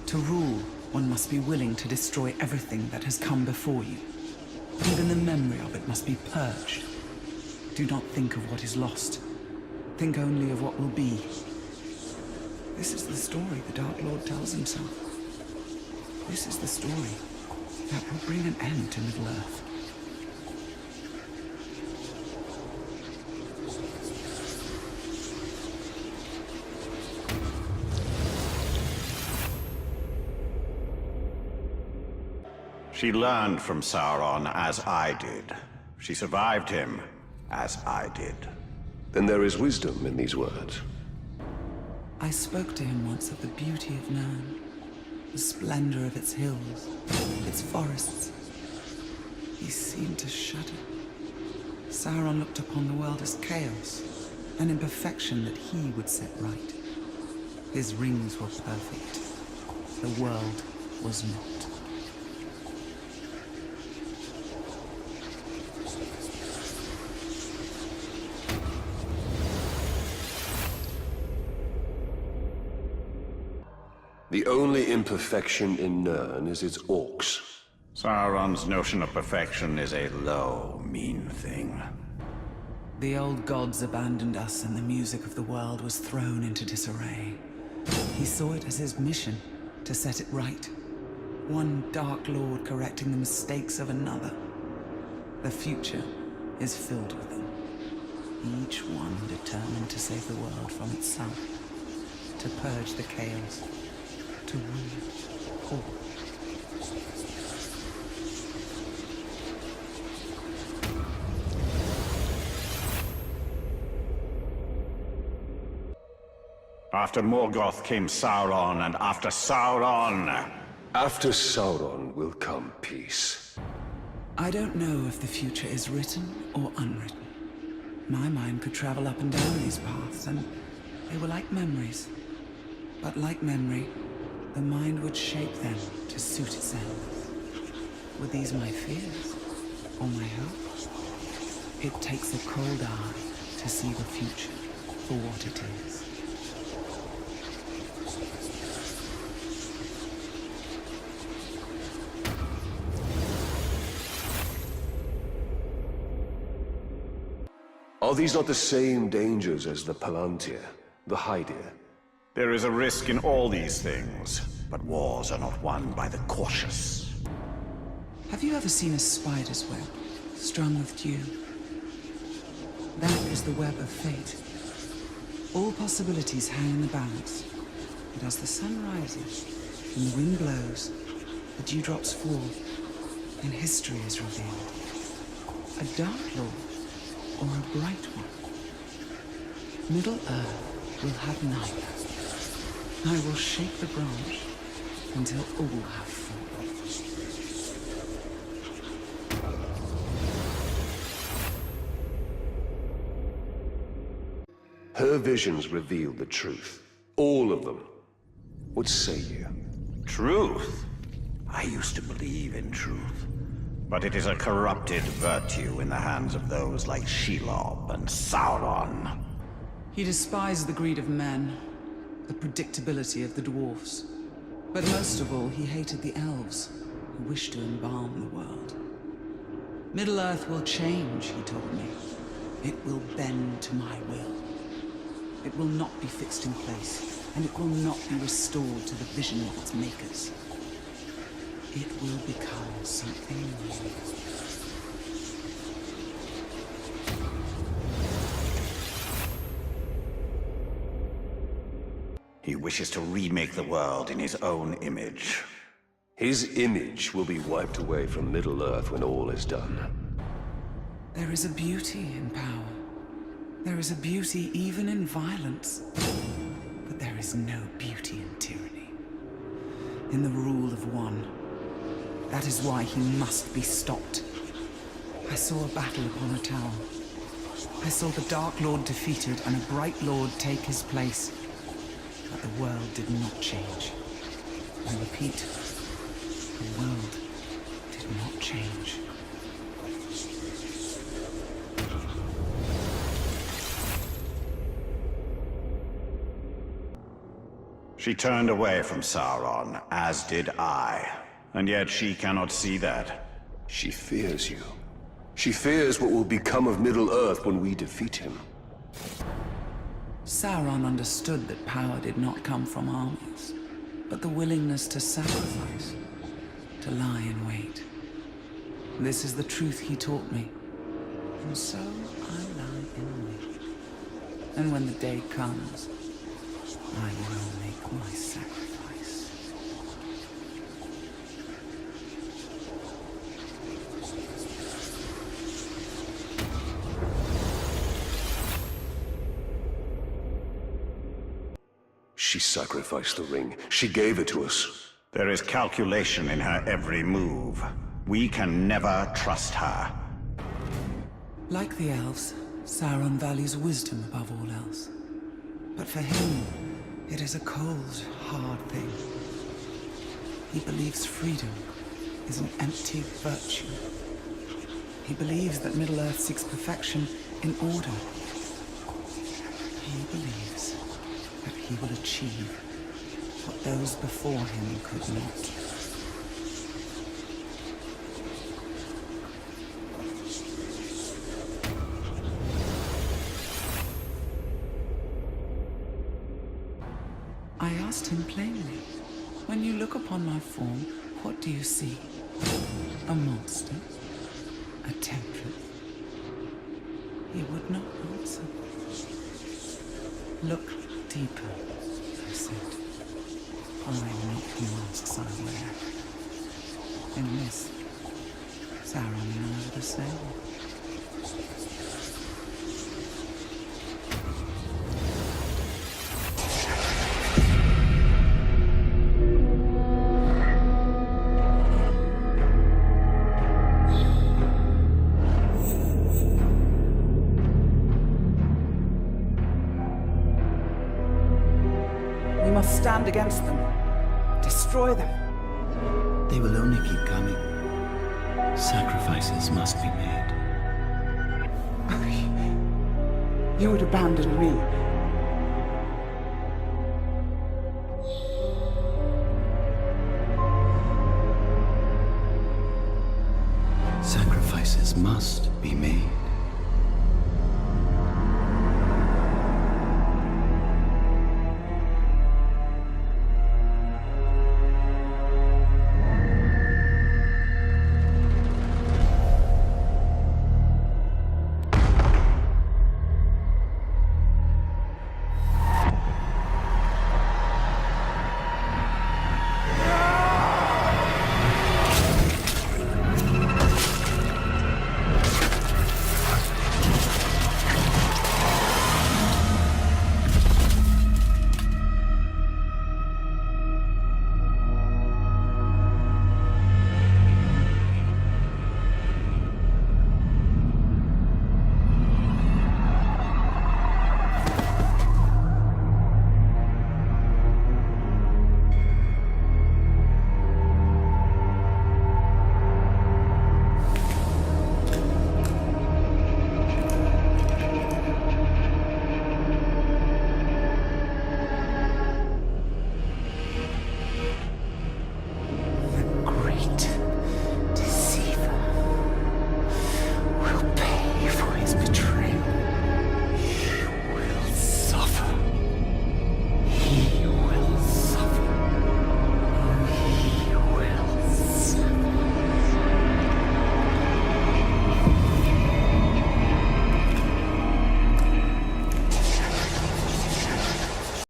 To rule, one must be willing to destroy everything that has come before you. Even the memory of it must be purged. Do not think of what is lost. Think only of what will be. This is the story the Dark Lord tells himself. This is the story that will bring an end to Middle-earth. She learned from Sauron as I did. She survived him as I did. Then there is wisdom in these words. I spoke to him once of the beauty of Nirn, the splendor of its hills, its forests. He seemed to shudder. Sauron looked upon the world as chaos, an imperfection that he would set right. His rings were perfect. The world was not. The only imperfection in Nirn is its orcs. Sauron's notion of perfection is a low, mean thing. The old gods abandoned us and the music of the world was thrown into disarray. He saw it as his mission to set it right. One Dark Lord correcting the mistakes of another. The future is filled with them. Each one determined to save the world from itself. To purge the chaos. To rule all. After Morgoth came Sauron, and after Sauron... After Sauron will come peace. I don't know if the future is written or unwritten. My mind could travel up and down these paths, and they were like memories. But like memory, the mind would shape them to suit its ends. Were these my fears? Or my hope? It takes a cold eye to see the future for what it is. Are these not the same dangers as the Palantir, the Hydir? There is a risk in all these things, but wars are not won by the cautious. Have you ever seen a spider's web, strung with dew? That is the web of fate. All possibilities hang in the balance, but as the sun rises and the wind blows, the dewdrops fall, and history is revealed. A Dark Lord, or a bright one. Middle-earth will have neither. I will shake the branch until all have fallen. Her visions reveal the truth. All of them. What say you? Truth? I used to believe in truth. But it is a corrupted virtue in the hands of those like Shelob and Sauron. He despised the greed of men, the predictability of the dwarfs. But most of all, he hated the elves, who wished to embalm the world. Middle-earth will change, he told me. It will bend to my will. It will not be fixed in place, and it will not be restored to the vision of its makers. It will become something new. He wishes to remake the world in his own image. His image will be wiped away from Middle-earth when all is done. There is a beauty in power. There is a beauty even in violence. But there is no beauty in tyranny. In the rule of one. That is why he must be stopped. I saw a battle upon a tower. I saw the Dark Lord defeated and a Bright Lord take his place. But the world did not change. I repeat, the world did not change. She turned away from Sauron, as did I. And yet she cannot see that. She fears you. She fears what will become of Middle-earth when we defeat him. Sauron understood that power did not come from armies, but the willingness to sacrifice, to lie in wait. This is the truth he taught me, and so I lie in wait. And when the day comes, I will make my sacrifice. She sacrificed the ring. She gave it to us. There is calculation in her every move. We can never trust her. Like the elves, Sauron values wisdom above all else. But for him, it is a cold, hard thing. He believes freedom is an empty virtue. He believes that Middle-earth seeks perfection in order. He believes that he will achieve what those before him could not. I asked him plainly, when you look upon my form, what do you see? A monster? A temptress? He would not answer. Look deeper, I said. I not the masks I wear. In this, Sauron and I are the same. We must stand against them. Destroy them. They will only keep coming. Sacrifices must be made. You would abandon me. Sacrifices must be made.